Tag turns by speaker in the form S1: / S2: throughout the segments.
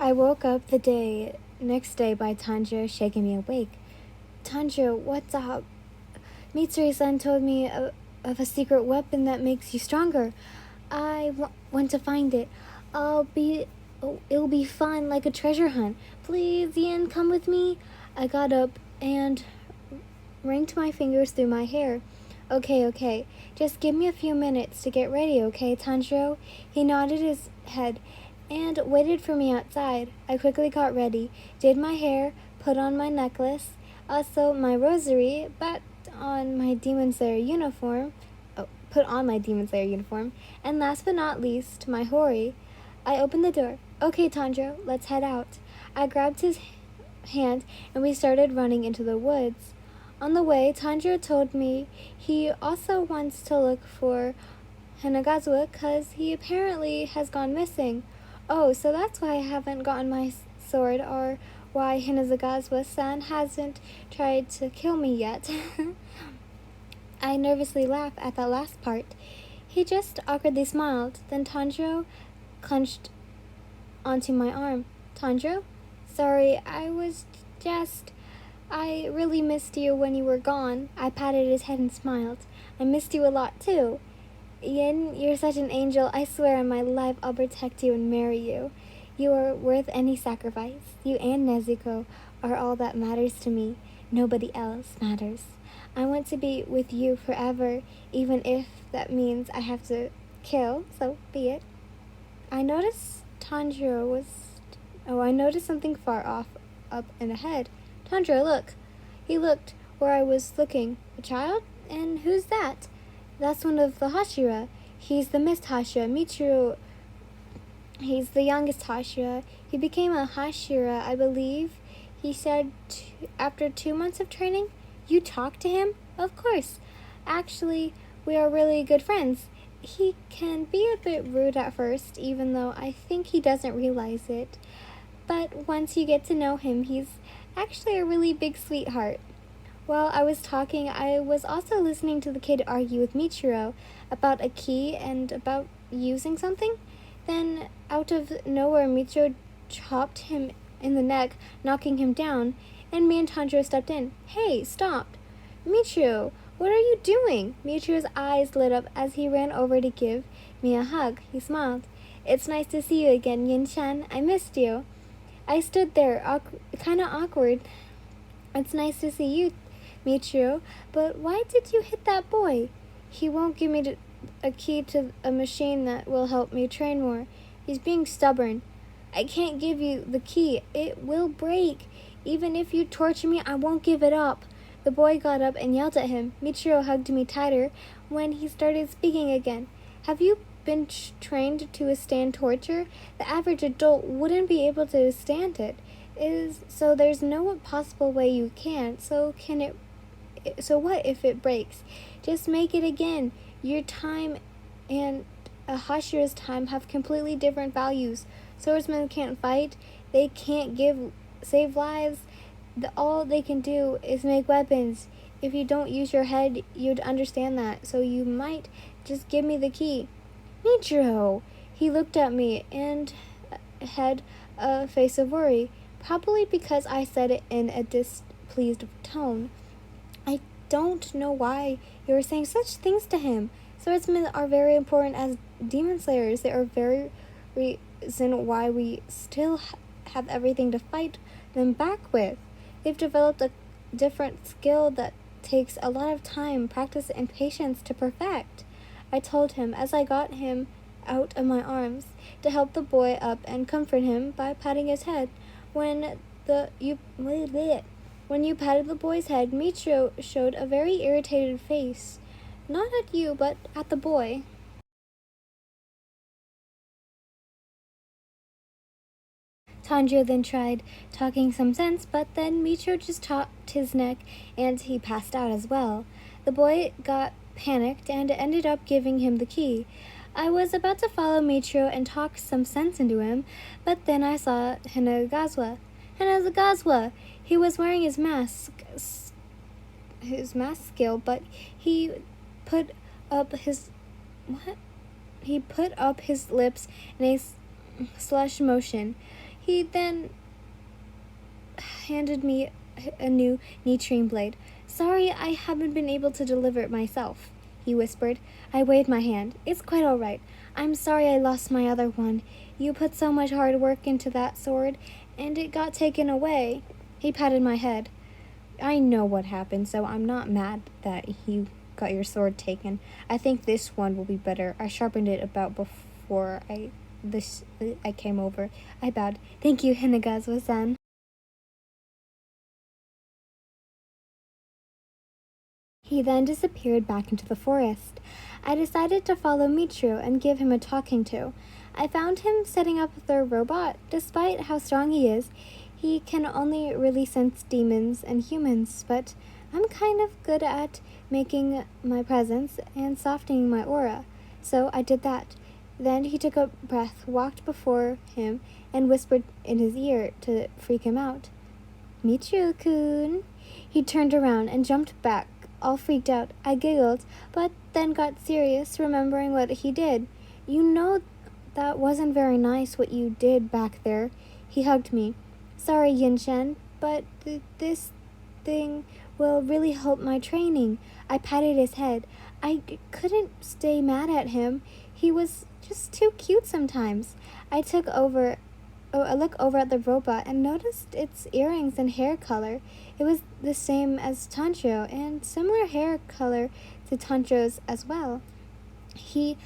S1: I woke up the next day by Tanjiro shaking me awake. Tanjiro, what's up? Mitsuri-san told me of a secret weapon that makes you stronger. I want to find it. It'll be fun, like a treasure hunt. Please, Yin, come with me. I got up and ranked my fingers through my hair. Okay. Just give me a few minutes to get ready, okay, Tanjiro? He nodded his head and waited for me outside. I quickly got ready, did my hair, put on my necklace, also my rosary, on my Demon Slayer uniform, and last but not least, my hori. I opened the door. Okay, Tanjiro, let's head out. I grabbed his hand and we started running into the woods. On the way, Tanjiro told me he also wants to look for Hinagazuwa because he apparently has gone missing. Oh, so that's why I haven't gotten my sword, or why Hinagazuwa-san hasn't tried to kill me yet. I nervously laughed at that last part. He just awkwardly smiled. Then Tanjiro clenched onto my arm. Tanjiro? Sorry, I really missed you when you were gone. I patted his head and smiled. I missed you a lot too. Yin, you're such an angel. I swear on my life I'll protect you and marry you. You are worth any sacrifice. You and Nezuko are all that matters to me. Nobody else matters. I want to be with you forever, even if that means I have to kill, so be it. I noticed something far off, up and ahead. Tanjiro, look. He looked where I was looking. A child? And who's that? That's one of the Hashira. He's the Mist Hashira. Michiru, he's the youngest Hashira. He became a Hashira, I believe. He said after 2 months of training. You talked to him? Of course. Actually, we are really good friends. He can be a bit rude at first, even though I think he doesn't realize it. But once you get to know him, he's actually a really big sweetheart. While I was talking, I was also listening to the kid argue with Michiro about a key and about using something. Then, out of nowhere, Michiro chopped him in the neck, knocking him down, and me and Tanjiro stepped in. Hey, stop! Michiro, what are you doing? Michiro's eyes lit up as he ran over to give me a hug. He smiled. It's nice to see you again, Yin-chan. I missed you. I stood there, kind of awkward. It's nice to see you, Michiro, but why did you hit that boy? He won't give me a key to a machine that will help me train more. He's being stubborn. I can't give you the key. It will break. Even if you torture me, I won't give it up. The boy got up and yelled at him. Michiro hugged me tighter when he started speaking again. Have you been trained to withstand torture? The average adult wouldn't be able to withstand it. So there's no possible way you can. So what if it breaks? Just make it again. Your time and a Hashira's time have completely different values. Swordsmen can't fight. They can't save lives. All they can do is make weapons. If you don't use your head, you'd understand that. So you might just give me the key. Michiro! He looked at me and had a face of worry, probably because I said it in a displeased tone. I don't know why you were saying such things to him. Swordsmen are very important as demon slayers. They are very reason why we still have everything to fight them back with. They've developed a different skill that takes a lot of time, practice, and patience to perfect. I told him as I got him out of my arms to help the boy up and comfort him by patting his head. When you patted the boy's head, Michiro showed a very irritated face. Not at you, but at the boy. Tanjiro then tried talking some sense, but then Michiro just chopped his neck and he passed out as well. The boy got panicked and ended up giving him the key. I was about to follow Michiro and talk some sense into him, but then I saw Hinagazuwa. Hinagazuwa! He was wearing his mask skill, but he put up his lips in a slush motion. He then handed me a new nitrine blade. Sorry I haven't been able to deliver it myself, he whispered. I waved my hand. It's quite all right. I'm sorry I lost my other one. You put so much hard work into that sword, and it got taken away. He patted my head. I know what happened, so I'm not mad that you got your sword taken. I think this one will be better. I sharpened it about before I came over. I bowed. Thank you, Hinagazu-san. He then disappeared back into the forest. I decided to follow Michiru and give him a talking to. I found him setting up the robot. Despite how strong he is, he can only really sense demons and humans, but I'm kind of good at making my presence and softening my aura. So I did that. Then he took a breath, walked before him, and whispered in his ear to freak him out. Michiru-kun. He turned around and jumped back, all freaked out. I giggled, but then got serious, remembering what he did. You know that wasn't very nice what you did back there. He hugged me. Sorry, Yin-shan, but this thing will really help my training. I patted his head. I couldn't stay mad at him. He was just too cute sometimes. I look over at the robot and noticed its earrings and hair color. It was the same as Tanjiro and similar hair color to Tanjiro's as well. He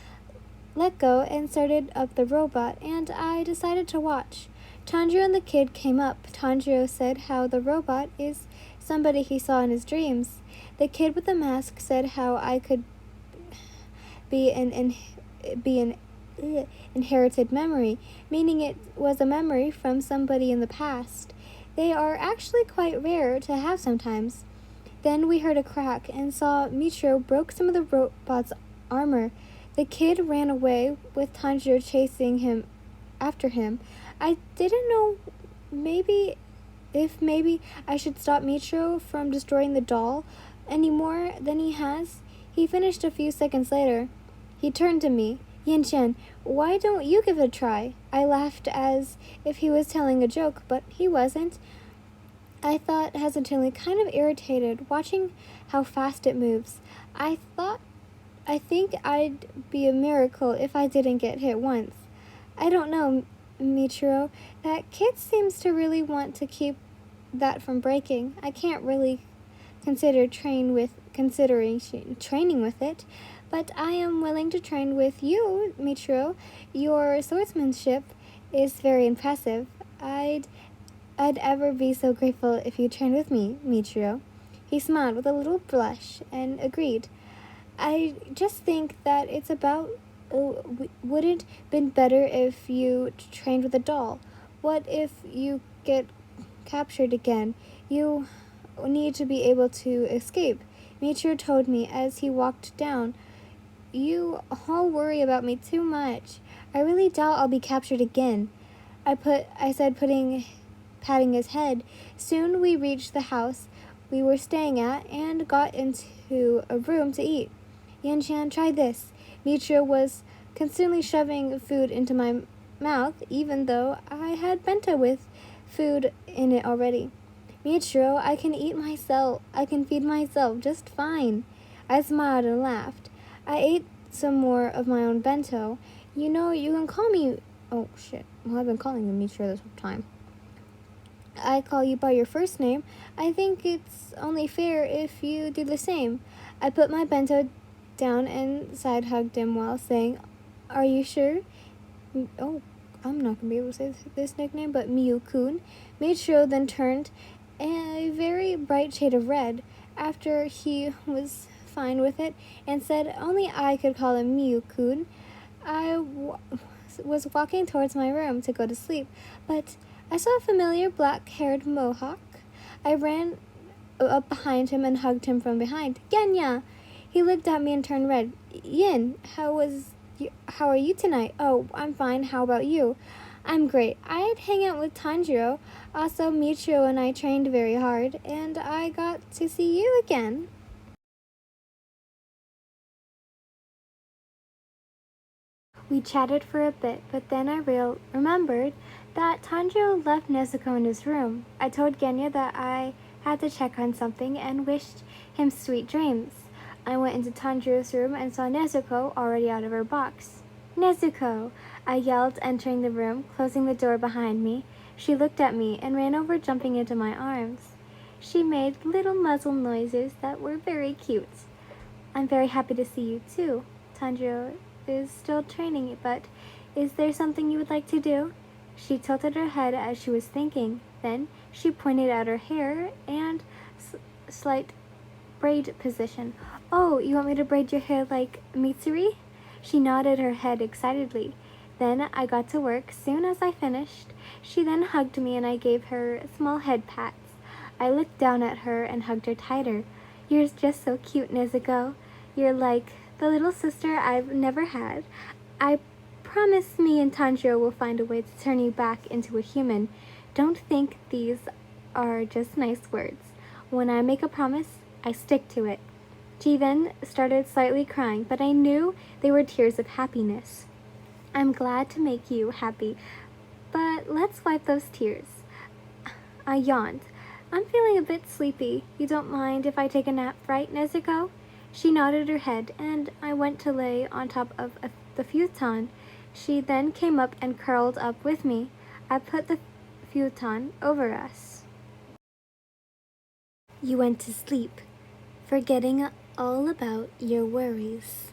S1: let go and started up the robot, and I decided to watch. Tanjiro and the kid came up. Tanjiro said how the robot is somebody he saw in his dreams. The kid with the mask said how I could be an inherited memory, meaning it was a memory from somebody in the past. They are actually quite rare to have sometimes. Then we heard a crack and saw Michiru broke some of the robot's armor. The kid ran away with Tanjiro chasing him after him. I didn't know maybe I should stop Michiru from destroying the doll any more than he has. He finished a few seconds later. He turned to me. Yin-shan, why don't you give it a try? I laughed as if he was telling a joke, but he wasn't. I thought hesitantly, kind of irritated, watching how fast it moves. I think I'd be a miracle if I didn't get hit once. I don't know, Michiru. That kid seems to really want to keep that from breaking. I can't really training with it, but I am willing to train with you, Michiru. Your swordsmanship is very impressive. I'd ever be so grateful if you trained with me, Michiru. He smiled with a little blush and agreed. I just think that it's about wouldn't been better if you trained with a doll. What if you get captured again? You need to be able to escape. Michiru told me as he walked down. You all worry about me too much. I really doubt I'll be captured again. I said, patting his head. Soon we reached the house we were staying at and got into a room to eat. Yin-shan, try this. Michiru was constantly shoving food into my mouth, even though I had bento with food in it already. Michiru, I can feed myself just fine. I smiled and laughed. I ate some more of my own bento. You know, you can call me... Oh, shit. Well, I've been calling you Michiru this whole time. I call you by your first name. I think it's only fair if you do the same. I put my bento down and side-hugged him while saying, Are you sure? Oh, I'm not going to be able to say this nickname, but Miyu-kun. Michiru then turned a very bright shade of red after he was fine with it and said only I could call him Miyu-kun. I was walking towards my room to go to sleep, but I saw a familiar black-haired mohawk. I ran up behind him and hugged him from behind. Genya! He looked at me and turned red. Yin, how are you tonight? Oh, I'm fine. How about you? I'm great. I'd hang out with Tanjiro. Also, Michiru and I trained very hard, and I got to see you again. We chatted for a bit, but then I remembered that Tanjiro left Nezuko in his room. I told Genya that I had to check on something and wished him sweet dreams. I went into Tanjiro's room and saw Nezuko already out of her box. Nezuko! I yelled, entering the room, closing the door behind me. She looked at me and ran over, jumping into my arms. She made little muzzle noises that were very cute. I'm very happy to see you too. Tanjiro is still training, but is there something you would like to do? She tilted her head as she was thinking. Then she pointed at her hair and slight braid position. Oh, you want me to braid your hair like Mitsuri? She nodded her head excitedly. Then I got to work. Soon as I finished, she then hugged me and I gave her small head pats. I looked down at her and hugged her tighter. You're just so cute, Nezuko. You're like the little sister I've never had. I promise me and Tanjiro will find a way to turn you back into a human. Don't think these are just nice words. When I make a promise, I stick to it. She then started slightly crying, but I knew they were tears of happiness. I'm glad to make you happy, but let's wipe those tears. I yawned. I'm feeling a bit sleepy. You don't mind if I take a nap, right, Nezuko? She nodded her head, and I went to lay on top of the futon. She then came up and curled up with me. I put the futon over us. You went to sleep, forgetting all about your worries.